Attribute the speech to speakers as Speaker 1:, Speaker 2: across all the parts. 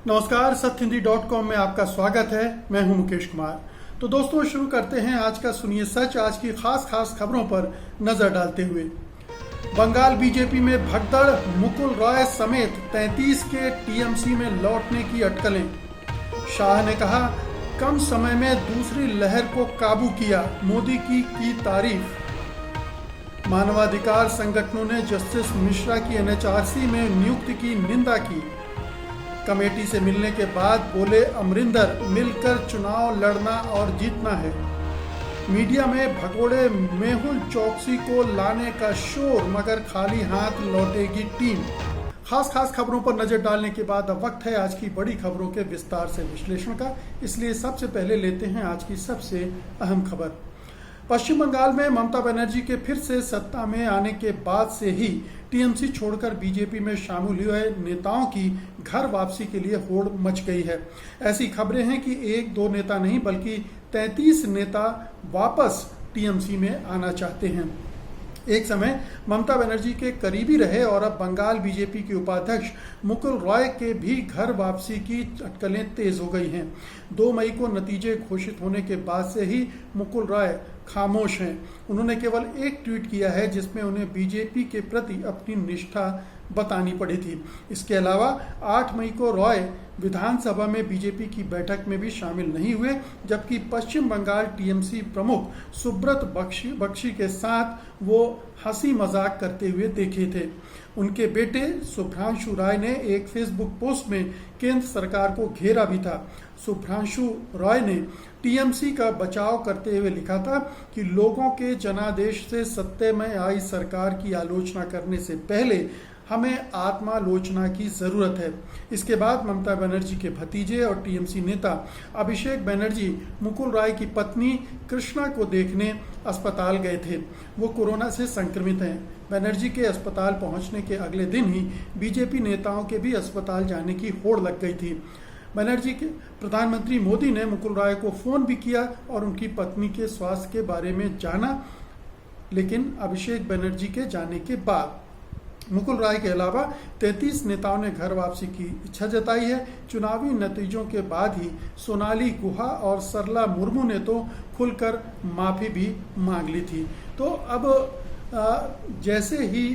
Speaker 1: नमस्कार, सत्यहिंदी.com में आपका स्वागत है। मैं हूं मुकेश कुमार। तो दोस्तों, शुरू करते हैं आज का सुनिए सच। आज की खास खबरों पर नजर डालते हुए बंगाल बीजेपी में भगदड़, मुकुल रॉय समेत 33 के टीएमसी में लौटने की अटकलें। शाह ने कहा, कम समय में दूसरी लहर को काबू किया, मोदी की तारीफ। मानवाधिकार संगठनों ने जस्टिस मिश्रा की एनएचआरसी में नियुक्ति की निंदा की। कमेटी से मिलने के बाद बोले अमरिंदर, मिलकर चुनाव लड़ना और जीतना है। मीडिया में भगोड़े मेहुल चौकसी को लाने का शोर, मगर खाली हाथ लौटेगी टीम। खास खबरों पर नजर डालने के बाद अब वक्त है आज की बड़ी खबरों के विस्तार से विश्लेषण का। इसलिए सबसे पहले लेते हैं आज की सबसे अहम खबर। पश्चिम बंगाल में ममता बनर्जी के फिर से सत्ता में आने के बाद से ही टीएमसी छोड़कर बीजेपी में शामिल हुए नेताओं की घर वापसी के लिए होड़ मच गई है। ऐसी खबरें हैं कि एक दो नेता नहीं बल्कि 33 नेता वापस टीएमसी में आना चाहते हैं। एक समय ममता बनर्जी के करीबी रहे और अब बंगाल बीजेपी के उपाध्यक्ष मुकुल रॉय के भी घर वापसी की अटकलें तेज हो गई हैं। 2 मई को नतीजे घोषित होने के बाद से ही मुकुल रॉय खामोश हैं। उन्होंने केवल एक ट्वीट किया है जिसमें उन्हें बीजेपी के प्रति अपनी निष्ठा बतानी पड़ी थी। इसके अलावा 8 मई को रॉय विधानसभा में बीजेपी की बैठक में भी शामिल नहीं हुए, जबकि पश्चिम बंगाल टीएमसी प्रमुख सुब्रत बख्शी के साथ वो हंसी मजाक करते हुए देखे थे। उनके बेटे शुभ्रांशु राय ने एक फेसबुक पोस्ट में केंद्र सरकार को घेरा भी था। शुभ्रांशु राय ने टीएमसी का बचाव करते हुए लिखा था कि लोगों के जनादेश से सत्ता में आई सरकार की आलोचना करने से पहले हमें आत्मालोचना की जरूरत है। इसके बाद ममता बनर्जी के भतीजे और टीएमसी नेता अभिषेक बनर्जी मुकुल राय की पत्नी कृष्णा को देखने अस्पताल गए थे। वो कोरोना से संक्रमित हैं। बनर्जी के अस्पताल पहुंचने के अगले दिन ही बीजेपी नेताओं के भी अस्पताल जाने की होड़ लग गई थी। बनर्जी के प्रधानमंत्री मोदी ने मुकुल राय को फोन भी किया और उनकी पत्नी के स्वास्थ्य के बारे में जाना, लेकिन अभिषेक बनर्जी के जाने के बाद मुकुल राय के अलावा 33 नेताओं ने घर वापसी की इच्छा जताई है। चुनावी नतीजों के बाद ही सोनाली गुहा और सरला मुर्मू ने तो खुलकर माफी भी मांग ली थी। तो अब जैसे ही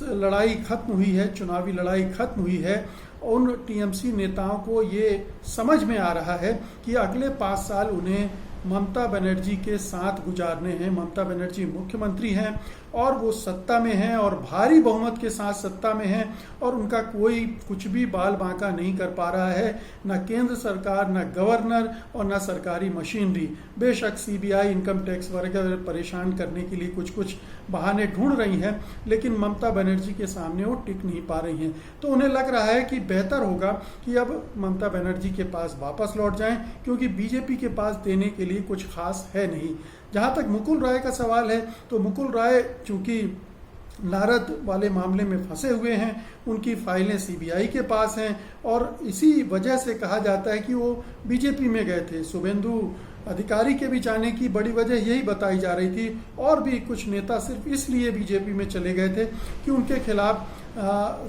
Speaker 1: लड़ाई खत्म हुई है, चुनावी लड़ाई खत्म हुई है, उन टीएमसी नेताओं को ये समझ में आ रहा है कि अगले 5 साल उन्हें ममता बनर्जी के साथ गुजारने हैं। ममता बनर्जी मुख्यमंत्री हैं और वो सत्ता में हैं और भारी बहुमत के साथ सत्ता में हैं और उनका कोई कुछ भी बाल बांका नहीं कर पा रहा है, न केंद्र सरकार, न गवर्नर और न सरकारी मशीनरी। बेशक सीबीआई, इनकम टैक्स वगैरह परेशान करने के लिए कुछ बहाने ढूंढ रही हैं, लेकिन ममता बनर्जी के सामने वो टिक नहीं पा रही हैं। तो उन्हें लग रहा है कि बेहतर होगा कि अब ममता बनर्जी के पास वापस लौट जाएं, क्योंकि बीजेपी के पास देने के लिए कुछ खास है नहीं। जहां तक मुकुल राय का सवाल है, तो मुकुल राय चूंकि नारद वाले मामले में फंसे हुए हैं, उनकी फाइलें सीबीआई के पास हैं और इसी वजह से कहा जाता है कि वो बीजेपी में गए थे। शुभेंदु अधिकारी के भी जाने की बड़ी वजह यही बताई जा रही थी और भी कुछ नेता सिर्फ इसलिए बीजेपी में चले गए थे कि उनके खिलाफ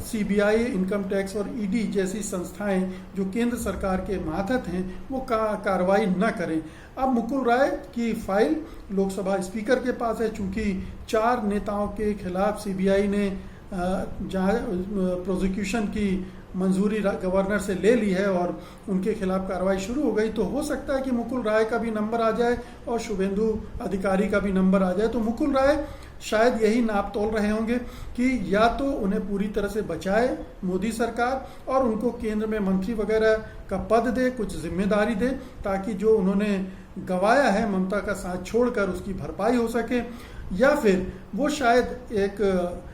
Speaker 1: सीबीआई, इनकम टैक्स और ईडी जैसी संस्थाएं जो केंद्र सरकार के मातहत हैं वो कार्रवाई न करें। अब मुकुल राय की फाइल लोकसभा स्पीकर के पास है। चूंकि 4 नेताओं के खिलाफ सीबीआई ने प्रोसिक्यूशन की मंजूरी गवर्नर से ले ली है और उनके खिलाफ कार्रवाई शुरू हो गई, तो हो सकता है कि मुकुल राय का भी नंबर आ जाए और शुभेंदु अधिकारी का भी नंबर आ जाए। तो मुकुल राय शायद यही नाप तोल रहे होंगे कि या तो उन्हें पूरी तरह से बचाए मोदी सरकार और उनको केंद्र में मंत्री वगैरह का पद दे, कुछ जिम्मेदारी दे, ताकि जो उन्होंने गंवाया है ममता का साथ छोड़कर उसकी भरपाई हो सके, या फिर वो शायद एक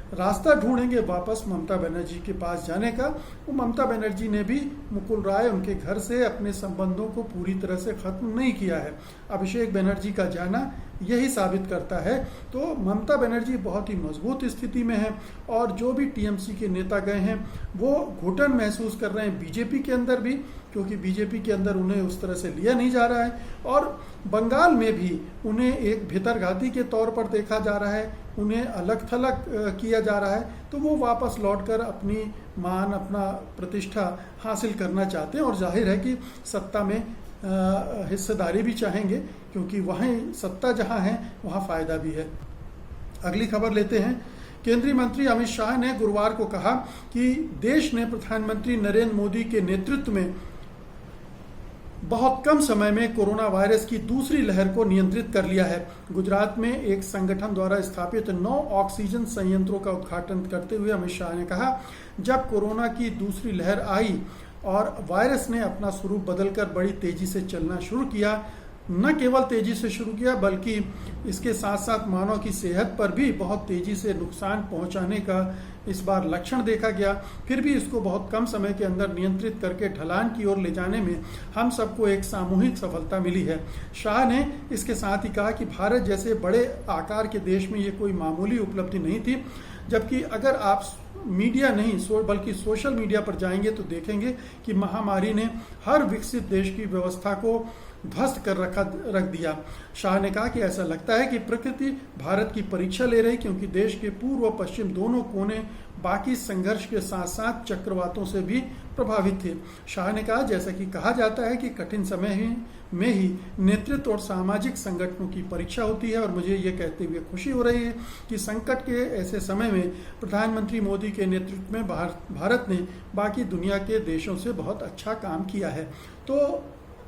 Speaker 1: रास्ता ढूंढेंगे वापस ममता बनर्जी के पास जाने का। वो ममता बनर्जी ने भी मुकुल राय, उनके घर से अपने संबंधों को पूरी तरह से खत्म नहीं किया है। अभिषेक बनर्जी का जाना यही साबित करता है। तो ममता बनर्जी बहुत ही मजबूत स्थिति में है और जो भी टीएमसी के नेता गए हैं वो घुटन महसूस कर रहे हैं बीजेपी के अंदर भी, क्योंकि बीजेपी के अंदर उन्हें उस तरह से लिया नहीं जा रहा है और बंगाल में भी उन्हें एक भीतरघाती के तौर पर देखा जा रहा है। उन्हें अलग थलग किया जा रहा है, तो वो वापस लौटकर अपनी मान, अपना प्रतिष्ठा हासिल करना चाहते हैं और जाहिर है कि सत्ता में हिस्सेदारी भी चाहेंगे, क्योंकि वहीं सत्ता जहां है वहां फायदा भी है। अगली खबर लेते हैं। केंद्रीय मंत्री अमित शाह ने गुरुवार को कहा कि देश ने प्रधानमंत्री नरेंद्र मोदी के नेतृत्व में बहुत कम समय में कोरोना वायरस की दूसरी लहर को नियंत्रित कर लिया है। गुजरात में एक संगठन द्वारा स्थापित 9 ऑक्सीजन संयंत्रों का उद्घाटन करते हुए अमित शाह ने कहा, जब कोरोना की दूसरी लहर आई और वायरस ने अपना स्वरूप बदलकर बड़ी तेजी से चलना शुरू किया, न केवल तेजी से शुरू किया बल्कि इसके साथ साथ मानव की सेहत पर भी बहुत तेजी से नुकसान पहुंचाने का इस बार लक्षण देखा गया, फिर भी इसको बहुत कम समय के अंदर नियंत्रित करके ढलान की ओर ले जाने में हम सबको एक सामूहिक सफलता मिली है। शाह ने इसके साथ ही कहा कि भारत जैसे बड़े आकार के देश में ये कोई मामूली उपलब्धि नहीं थी, जबकि अगर आप मीडिया नहीं बल्कि सोशल मीडिया पर जाएंगे तो देखेंगे कि महामारी ने हर विकसित देश की व्यवस्था को ध्वस्त कर रख दिया। शाह ने कहा कि ऐसा लगता है कि प्रकृति भारत की परीक्षा ले रही, क्योंकि देश के पूर्व और पश्चिम दोनों कोने बाकी संघर्ष के साथ साथ चक्रवातों से भी प्रभावित थे। शाह ने कहा, जैसा कि कहा जाता है कि कठिन समय में ही नेतृत्व और सामाजिक संगठनों की परीक्षा होती है, और मुझे ये कहते हुए खुशी हो रही है कि संकट के ऐसे समय में प्रधानमंत्री मोदी के नेतृत्व में भारत ने बाकी दुनिया के देशों से बहुत अच्छा काम किया है। तो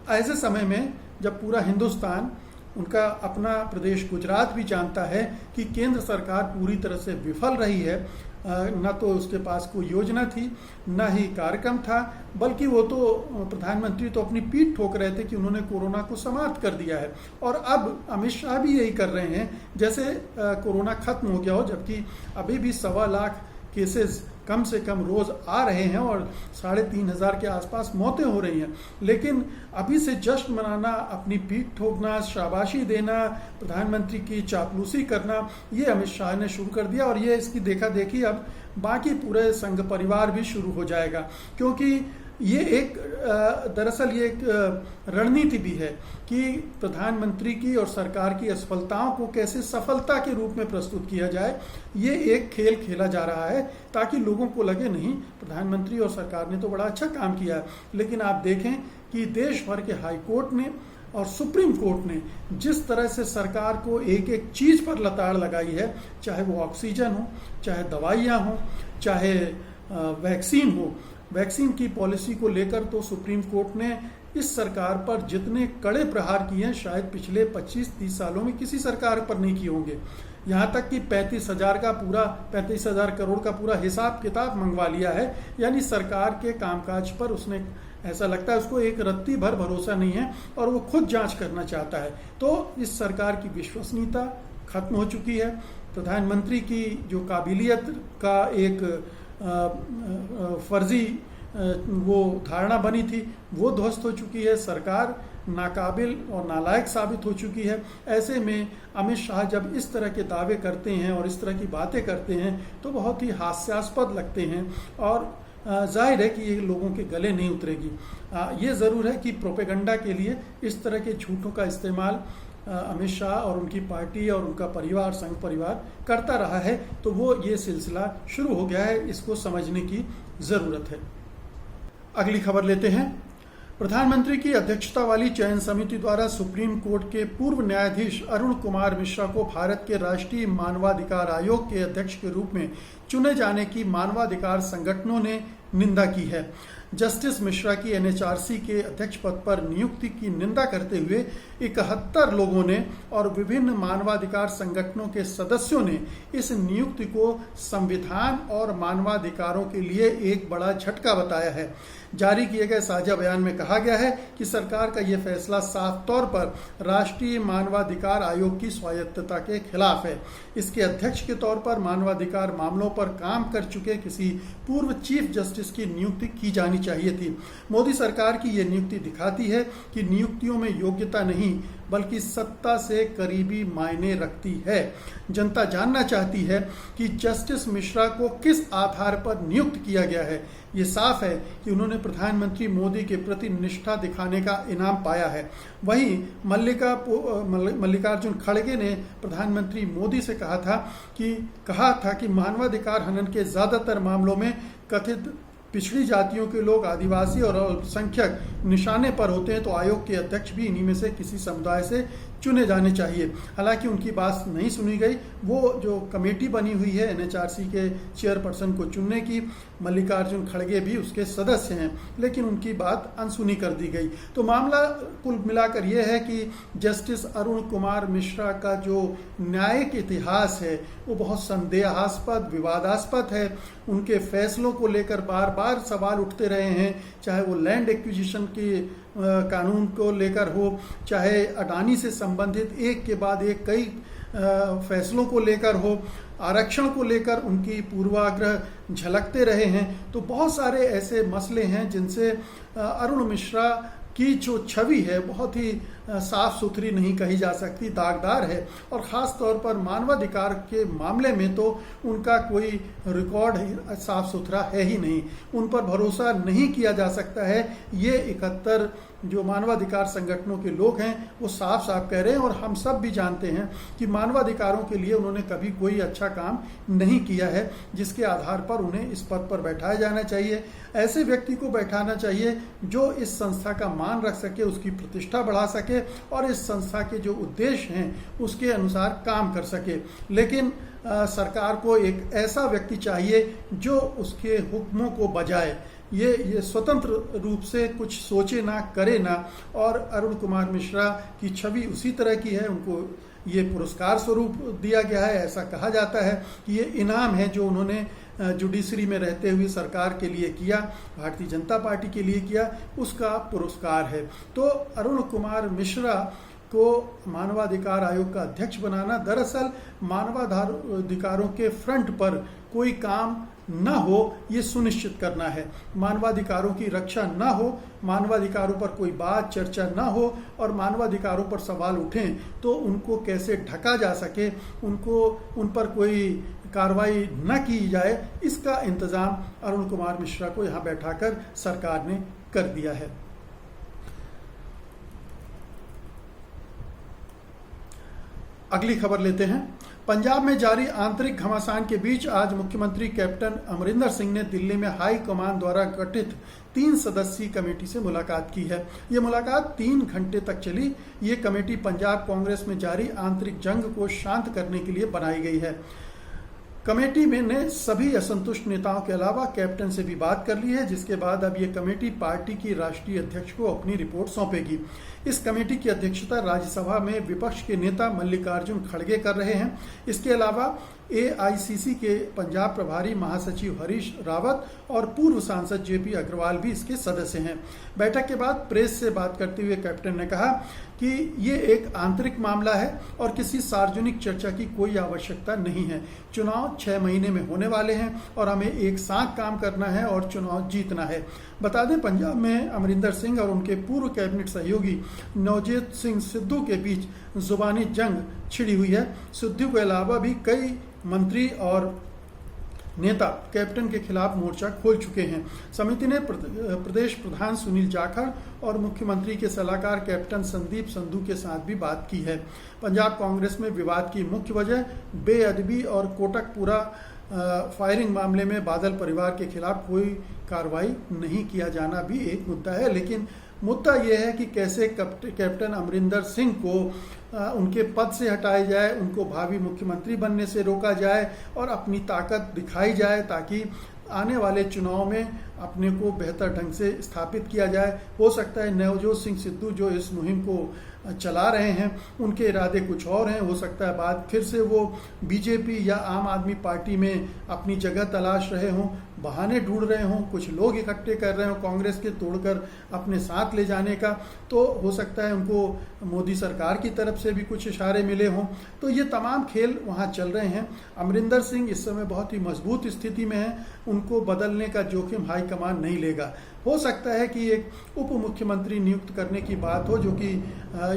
Speaker 1: ऐसे समय में जब पूरा हिंदुस्तान, उनका अपना प्रदेश गुजरात भी जानता है कि केंद्र सरकार पूरी तरह से विफल रही है, न तो उसके पास कोई योजना थी, न ही कार्यक्रम था, बल्कि वो तो प्रधानमंत्री तो अपनी पीठ ठोक रहे थे कि उन्होंने कोरोना को समाप्त कर दिया है। और अब अमित शाह भी यही कर रहे हैं जैसे कोरोना खत्म हो गया हो, जबकि अभी भी 1.25 लाख केसेस कम से कम रोज आ रहे हैं और 3,500 के आसपास मौतें हो रही हैं। लेकिन अभी से जश्न मनाना, अपनी पीठ ठोकना, शाबाशी देना, प्रधानमंत्री की चापलूसी करना, ये अमित शाह ने शुरू कर दिया, और ये इसकी देखा देखी अब बाकी पूरे संघ परिवार भी शुरू हो जाएगा, क्योंकि ये एक दरअसल ये एक रणनीति भी है कि प्रधानमंत्री की और सरकार की असफलताओं को कैसे सफलता के रूप में प्रस्तुत किया जाए। ये एक खेल खेला जा रहा है ताकि लोगों को लगे नहीं, प्रधानमंत्री और सरकार ने तो बड़ा अच्छा काम किया है। लेकिन आप देखें कि देश भर के हाई कोर्ट ने और सुप्रीम कोर्ट ने जिस तरह से सरकार को एक एक चीज पर लताड़ लगाई है, चाहे वो ऑक्सीजन हो, चाहे दवाइयाँ हो, चाहे वैक्सीन हो, वैक्सीन की पॉलिसी को लेकर तो सुप्रीम कोर्ट ने इस सरकार पर जितने कड़े प्रहार किए हैं शायद पिछले 25-30 सालों में किसी सरकार पर नहीं किए होंगे। यहाँ तक कि 35,000 करोड़ का पूरा हिसाब किताब मंगवा लिया है। यानी सरकार के कामकाज पर उसने, ऐसा लगता है उसको एक रत्ती भर भरोसा नहीं है और वो खुद जांच करना चाहता है। तो इस सरकार की विश्वसनीयता खत्म हो चुकी है। प्रधानमंत्री की जो काबिलियत का एक फर्जी वो धारणा बनी थी वो ध्वस्त हो चुकी है। सरकार नाकाबिल और नालायक साबित हो चुकी है। ऐसे में अमित शाह जब इस तरह के दावे करते हैं और इस तरह की बातें करते हैं तो बहुत ही हास्यास्पद लगते हैं और जाहिर है कि ये लोगों के गले नहीं उतरेगी। ये ज़रूर है कि प्रोपेगेंडा के लिए इस तरह के झूठों का इस्तेमाल अमित शाह और उनकी पार्टी और उनका परिवार, संघ परिवार करता रहा है, तो वो ये सिलसिला शुरू हो गया है, इसको समझने की ज़रूरत है। अगली खबर लेते हैं। प्रधानमंत्री की अध्यक्षता वाली चयन समिति द्वारा सुप्रीम कोर्ट के पूर्व न्यायाधीश अरुण कुमार मिश्रा को भारत के राष्ट्रीय मानवाधिकार आयोग के अध्यक्ष के रूप में चुने जाने की मानवाधिकार संगठनों ने निंदा की है। जस्टिस मिश्रा की एनएचआरसी के अध्यक्ष पद पर नियुक्ति की निंदा करते हुए 71 लोगों ने और विभिन्न मानवाधिकार संगठनों के सदस्यों ने इस नियुक्ति को संविधान और मानवाधिकारों के लिए एक बड़ा झटका बताया है। जारी किए गए साझा बयान में कहा गया है कि सरकार का यह फैसला साफ तौर पर राष्ट्रीय मानवाधिकार आयोग की स्वायत्तता के खिलाफ है। इसके अध्यक्ष के तौर पर मानवाधिकार मामलों पर काम कर चुके किसी पूर्व चीफ जस्टिस की नियुक्ति की जानी जानी चाहिए थी। मोदी सरकार की ये नियुक्ति दिखाती है कि नियुक्तियों में योग्यता नहीं बल्कि सत्ता से करीबी मायने रखती है। जनता जानना चाहती है कि जस्टिस मिश्रा को किस आधार पर नियुक्त किया गया है। ये साफ है कि उन्होंने प्रधानमंत्री मोदी के प्रति निष्ठा दिखाने का इनाम पाया है। वहीं मल्लिकार्जुन खड़गे ने प्रधानमंत्री मोदी से कहा था कि मानवाधिकार हनन के ज्यादातर मामलों में कथित पिछड़ी जातियों के लोग, आदिवासी और अल्पसंख्यक निशाने पर होते हैं, तो आयोग के अध्यक्ष भी इन्हीं में से किसी समुदाय से चुने जाने चाहिए। हालांकि उनकी बात नहीं सुनी गई। वो जो कमेटी बनी हुई है एनएचआरसी के चेयरपर्सन को चुनने की, मल्लिकार्जुन खड़गे भी उसके सदस्य हैं, लेकिन उनकी बात अनसुनी कर दी गई। तो मामला कुल मिलाकर यह है कि जस्टिस अरुण कुमार मिश्रा का जो न्यायिक इतिहास है वो बहुत संदेहास्पद, विवादास्पद है। उनके फैसलों को लेकर बार बार सवाल उठते रहे हैं, चाहे वो लैंड एक्विजिशन के कानून को लेकर हो, चाहे अडानी से संबंधित एक के बाद एक कई फैसलों को लेकर हो, आरक्षण को लेकर उनकी पूर्वाग्रह झलकते रहे हैं। तो बहुत सारे ऐसे मसले हैं जिनसे अरुण मिश्रा की जो छवि है बहुत ही साफ सुथरी नहीं कही जा सकती, दागदार है। और ख़ास तौर पर मानवाधिकार के मामले में तो उनका कोई रिकॉर्ड साफ सुथरा है ही नहीं, उन पर भरोसा नहीं किया जा सकता है। ये 71 जो मानवाधिकार संगठनों के लोग हैं वो साफ साफ कह रहे हैं, और हम सब भी जानते हैं कि मानवाधिकारों के लिए उन्होंने कभी कोई अच्छा काम नहीं किया है जिसके आधार पर उन्हें इस पद पर बैठाया जाना चाहिए। ऐसे व्यक्ति को बैठाना चाहिए जो इस संस्था का मान रख सके, उसकी प्रतिष्ठा बढ़ा सके और इस संस्था के जो उद्देश्य हैं उसके अनुसार काम कर सके। लेकिन सरकार को एक ऐसा व्यक्ति चाहिए जो उसके हुक्मों को बजाए, ये स्वतंत्र रूप से कुछ सोचे ना, करे ना। और अरुण कुमार मिश्रा की छवि उसी तरह की है। उनको ये पुरस्कार स्वरूप दिया गया है। ऐसा कहा जाता है कि ये इनाम है जो उन्होंने जुडिशरी में रहते हुए सरकार के लिए किया, भारतीय जनता पार्टी के लिए किया, उसका पुरस्कार है। तो अरुण कुमार मिश्रा को मानवाधिकार आयोग का अध्यक्ष बनाना दरअसल मानवाधिकारों के फ्रंट पर कोई काम न हो ये सुनिश्चित करना है। मानवाधिकारों की रक्षा न हो, मानवाधिकारों पर कोई बात चर्चा न हो और मानवाधिकारों पर सवाल उठें तो उनको कैसे ढका जा सके, उन पर कोई कार्रवाई न की जाए, इसका इंतजाम अरुण कुमार मिश्रा को यहाँ बैठाकर सरकार ने कर दिया है। अगली खबर लेते हैं। पंजाब में जारी आंतरिक घमासान के बीच आज मुख्यमंत्री कैप्टन अमरिंदर सिंह ने दिल्ली में हाई कमान द्वारा गठित 3 सदस्यीय कमेटी से मुलाकात की है। ये मुलाकात 3 घंटे तक चली। ये कमेटी पंजाब कांग्रेस में जारी आंतरिक जंग को शांत करने के लिए बनाई गई है। कमेटी में ने सभी असंतुष्ट नेताओं के अलावा कैप्टन से भी बात कर ली है, जिसके बाद अब ये कमेटी पार्टी की राष्ट्रीय अध्यक्ष को अपनी रिपोर्ट सौंपेगी। इस कमेटी की अध्यक्षता राज्यसभा में विपक्ष के नेता मल्लिकार्जुन खड़गे कर रहे हैं। इसके अलावा एआईसीसी के पंजाब प्रभारी महासचिव हरीश रावत और पूर्व सांसद जेपी अग्रवाल भी इसके सदस्य हैं। बैठक के बाद प्रेस से बात करते हुए कैप्टन ने कहा कि ये एक आंतरिक मामला है और किसी सार्वजनिक चर्चा की कोई आवश्यकता नहीं है। चुनाव 6 महीने में होने वाले हैं और हमें एक साथ काम करना है और चुनाव जीतना है। बता दें, पंजाब में अमरिंदर सिंह और उनके पूर्व कैबिनेट सहयोगी नवजोत सिंह सिद्धू के बीच जुबानी जंग छिड़ी हुई है। सिद्धू के अलावा भी कई मंत्री और नेता कैप्टन के खिलाफ मोर्चा खोल चुके हैं। समिति ने प्रदेश प्रधान सुनील जाखड़ और मुख्यमंत्री के सलाहकार कैप्टन संदीप संधू के साथ भी बात की है। पंजाब कांग्रेस में विवाद की मुख्य वजह बेअदबी और कोटकपुरा फायरिंग मामले में बादल परिवार के खिलाफ कोई कार्रवाई नहीं किया जाना भी एक मुद्दा है। लेकिन मुद्दा यह है कि कैसे कैप्टन अमरिंदर सिंह को उनके पद से हटाया जाए, उनको भावी मुख्यमंत्री बनने से रोका जाए और अपनी ताकत दिखाई जाए ताकि आने वाले चुनाव में अपने को बेहतर ढंग से स्थापित किया जाए। हो सकता है नवजोत सिंह सिद्धू जो इस मुहिम को चला रहे हैं उनके इरादे कुछ और हैं। हो सकता है बाद फिर से वो बीजेपी या आम आदमी पार्टी में अपनी जगह तलाश रहे हों। बहाने ढूंढ रहे हों, कुछ लोग इकट्ठे कर रहे हों कांग्रेस के तोड़कर अपने साथ ले जाने का, तो हो सकता है उनको मोदी सरकार की तरफ से भी कुछ इशारे मिले हों। तो ये तमाम खेल वहाँ चल रहे हैं। अमरिंदर सिंह इस समय बहुत ही मजबूत स्थिति में है, उनको बदलने का जोखिम हाईकमान नहीं लेगा। हो सकता है कि एक उप मुख्यमंत्री नियुक्त करने की बात हो, जो कि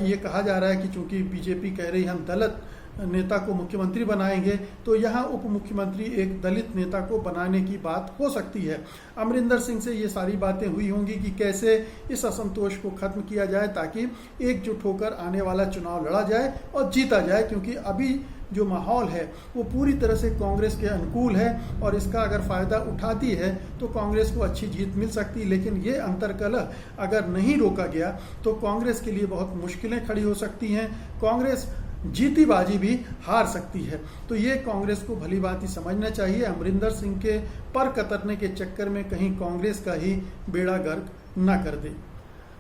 Speaker 1: ये कहा जा रहा है कि चूंकि बीजेपी कह रही हम दलित नेता को मुख्यमंत्री बनाएंगे, तो यहाँ उप मुख्यमंत्री एक दलित नेता को बनाने की बात हो सकती है। अमरिंदर सिंह से ये सारी बातें हुई होंगी कि कैसे इस असंतोष को खत्म किया जाए ताकि एकजुट होकर आने वाला चुनाव लड़ा जाए और जीता जाए, क्योंकि अभी जो माहौल है वो पूरी तरह से कांग्रेस के अनुकूल है और इसका अगर फायदा उठाती है तो कांग्रेस को अच्छी जीत मिल सकती है। लेकिन ये अंतर्कलह अगर नहीं रोका गया तो कांग्रेस के लिए बहुत मुश्किलें खड़ी हो सकती हैं, कांग्रेस जीती बाजी भी हार सकती है। तो ये कांग्रेस को भली बात ही समझना चाहिए। अमरिंदर सिंह के पर कतरने के चक्कर में कहीं कांग्रेस का ही बेड़ा गर्क न कर दे।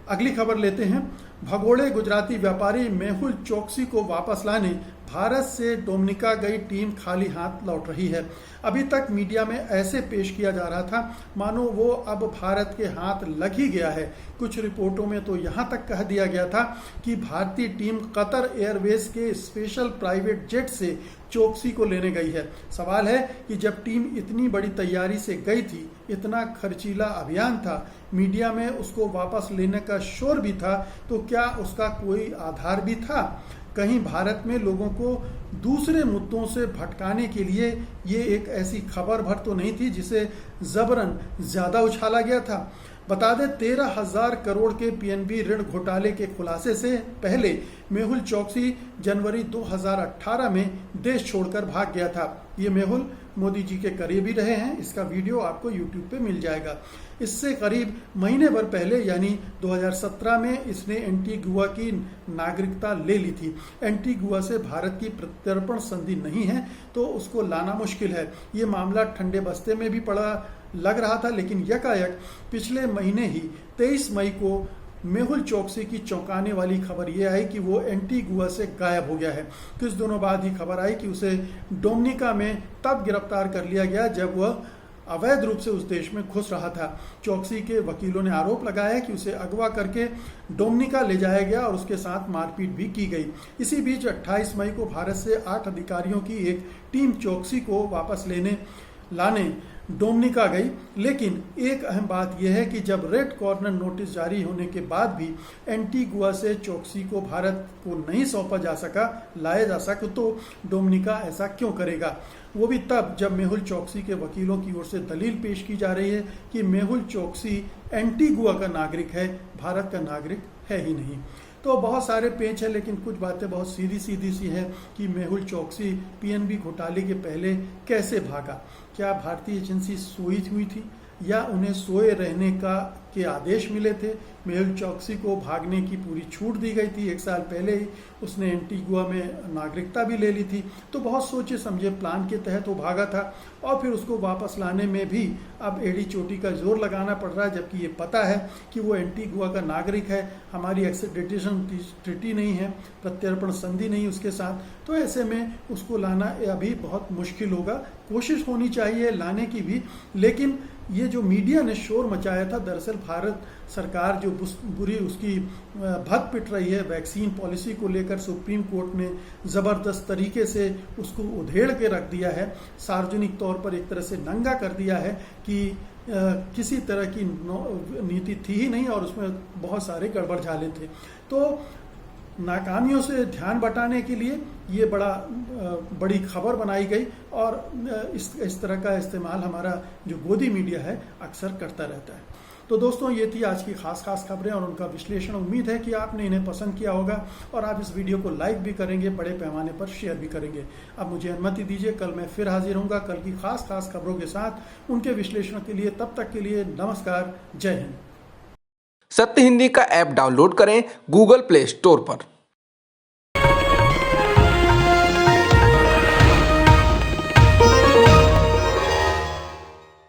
Speaker 1: अगली खबर लेते हैं। भगोड़े गुजराती व्यापारी मेहुल चोकसी को वापस लाने भारत से डोमिनिका गई टीम खाली हाथ लौट रही है। अभी तक मीडिया में ऐसे पेश किया जा रहा था मानो वो अब भारत के हाथ लग ही गया है। कुछ रिपोर्टों में तो यहाँ तक कह दिया गया था कि भारतीय टीम कतर एयरवेज के स्पेशल प्राइवेट जेट से चोकसी को लेने गई है। सवाल है कि जब टीम इतनी बड़ी तैयारी से गई थी, इतना खर्चीला अभियान था, मीडिया में उसको वापस लेने का शोर भी था, तो क्या उसका कोई आधार भी था? कहीं भारत में लोगों को दूसरे मुद्दों से भटकाने के लिए ये एक ऐसी खबर भर तो नहीं थी जिसे जबरन ज्यादा उछाला गया था? बता दें 13,000 करोड़ के पीएनबी ऋण घोटाले के खुलासे से पहले मेहुल चोकसी जनवरी 2018 में देश छोड़कर भाग गया था। ये मेहुल मोदी जी के करीबी रहे हैं, इसका वीडियो आपको यूट्यूब पे मिल जाएगा। इससे करीब महीने भर पहले यानी 2017 में इसने एंटीगुआ की नागरिकता ले ली थी। एंटीगुआ से भारत की प्रत्यर्पण संधि नहीं है तो उसको लाना मुश्किल है। ये मामला ठंडे बस्ते में भी पड़ा लग रहा था, लेकिन यकायक पिछले महीने ही 23 मई को मेहुल चोकसी की चौंकाने वाली खबर यह आई कि वो एंटीगुआ से गायब हो गया है। कुछ दिनों बाद ही खबर आई कि उसे डोमिनिका में तब गिरफ्तार कर लिया गया जब वह अवैध रूप से उस देश में घुस रहा था। चोकसी के वकीलों ने आरोप लगाया कि उसे अगवा करके डोमिनिका ले जाया गया और उसके साथ मारपीट भी की गई। इसी बीच 28 मई को भारत से 8 अधिकारियों की एक टीम चोकसी को वापस लाने डोमिनिका गई। लेकिन एक अहम बात यह है कि जब रेड कॉर्नर नोटिस जारी होने के बाद भी एंटीगुआ से चोकसी को भारत को नहीं सौंपा जा सका, लाया जा सका, तो डोमिनिका ऐसा क्यों करेगा? वो भी तब जब मेहुल चोकसी के वकीलों की ओर से दलील पेश की जा रही है कि मेहुल चोकसी एंटीगुआ का नागरिक है, भारत का नागरिक है ही नहीं। तो बहुत सारे पेच हैं, लेकिन कुछ बातें बहुत सीधी सी है कि मेहुल चोकसी पीएनबी घोटाले के पहले कैसे भागा? क्या भारतीय एजेंसी सोई हुई थी या उन्हें सोए रहने के आदेश मिले थे? मेहुल चोकसी को भागने की पूरी छूट दी गई थी। 1 साल पहले ही उसने एंटीगुआ में नागरिकता भी ले ली थी। तो बहुत सोचे समझे प्लान के तहत वो भागा था और फिर उसको वापस लाने में भी अब एड़ी चोटी का जोर लगाना पड़ रहा है, जबकि ये पता है कि वो एंटीगुआ का नागरिक है, हमारी एक्सट्रेडिशन ट्रीटी नहीं है, प्रत्यर्पण संधि नहीं उसके साथ। तो ऐसे में उसको लाना अभी बहुत मुश्किल होगा। कोशिश होनी चाहिए लाने की भी, लेकिन ये जो मीडिया ने शोर मचाया था, दरअसल भारत सरकार जो बुरी उसकी भत पिट रही है वैक्सीन पॉलिसी को लेकर, सुप्रीम कोर्ट ने ज़बरदस्त तरीके से उसको उधेड़ के रख दिया है, सार्वजनिक तौर पर एक तरह से नंगा कर दिया है कि किसी तरह की नीति थी ही नहीं और उसमें बहुत सारे गड़बड़ झाले थे। तो नाकामियों से ध्यान बटाने के लिए ये बड़ी खबर बनाई गई और इस तरह का इस्तेमाल हमारा जो गोदी मीडिया है अक्सर करता रहता है। तो दोस्तों, ये थी आज की खास खबरें और उनका विश्लेषण। उम्मीद है कि आपने इन्हें पसंद किया होगा और आप इस वीडियो को लाइक भी करेंगे, बड़े पैमाने पर शेयर भी करेंगे। अब मुझे अनुमति दीजिए, कल मैं फिर हाजिर होऊंगा कल की खास खबरों के साथ, उनके विश्लेषण के लिए। तब तक के लिए नमस्कार, जय हिंद।
Speaker 2: सत्य हिंदी का ऐप डाउनलोड करें गूगल प्ले स्टोर पर।